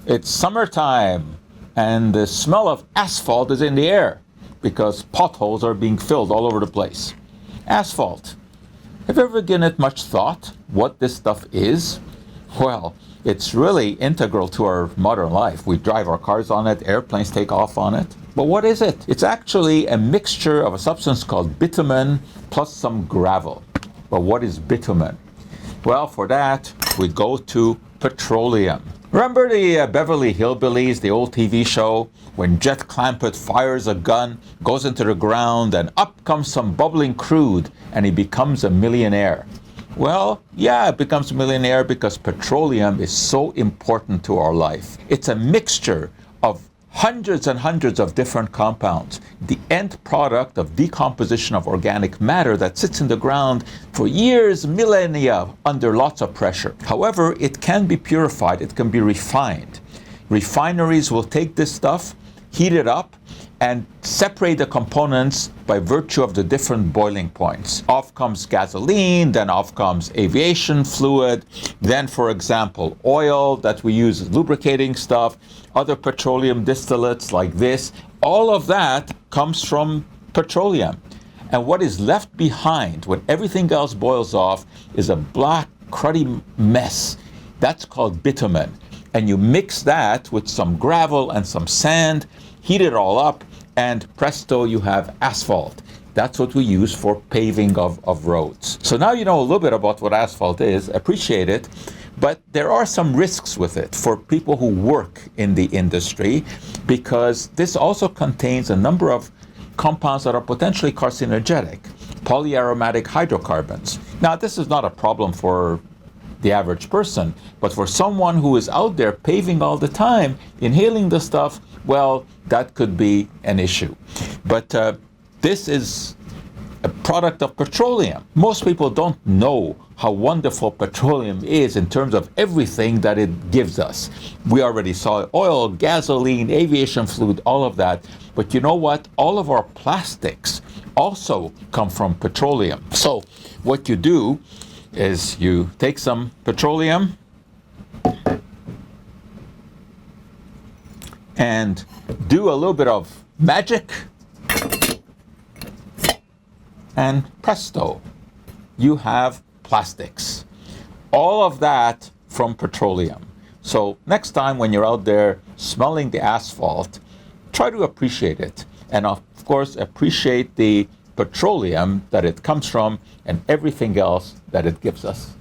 It's summertime and the smell of asphalt is in the air because potholes are being filled all over the place. Asphalt. Have you ever given it much thought what this stuff is? Well, it's really integral to our modern life. We drive our cars on it, airplanes take off on it. But what is it? It's actually a mixture of a substance called bitumen plus some gravel. But what is bitumen? Well, for that, we go to petroleum. Remember the Beverly Hillbillies, the old TV show, when Jet Clampett fires a gun, goes into the ground, and up comes some bubbling crude, and he becomes a millionaire. Well, yeah, it becomes a millionaire because petroleum is so important to our life. It's a mixture of hundreds and hundreds of different compounds, the end product of decomposition of organic matter that sits in the ground for years, millennia, under lots of pressure. However, it can be purified, it can be refined. Refineries will take this stuff, heat it up, and separate the components by virtue of the different boiling points. Off comes gasoline, then off comes aviation fluid, then, for example, oil that we use as lubricating stuff, other petroleum distillates like this. All of that comes from petroleum. And what is left behind when everything else boils off is a black, cruddy mess. That's called bitumen. And you mix that with some gravel and some sand, heat it all up, and presto, you have asphalt. That's what we use for paving of roads. So now you know a little bit about what asphalt is, appreciate it, but there are some risks with it for people who work in the industry because this also contains a number of compounds that are potentially carcinogenic, polyaromatic hydrocarbons. Now, this is not a problem for the average person, but for someone who is out there paving all the time, inhaling the stuff, well, that could be an issue. But this is a product of petroleum. Most people don't know how wonderful petroleum is in terms of everything that it gives us. We already saw oil, gasoline, aviation fluid, all of that. But you know what? All of our plastics also come from petroleum. So what you do is you take some petroleum and do a little bit of magic, and presto, you have plastics. All of that from petroleum. So next time when you're out there smelling the asphalt, try to appreciate it. And of course, appreciate the petroleum that it comes from and everything else that it gives us.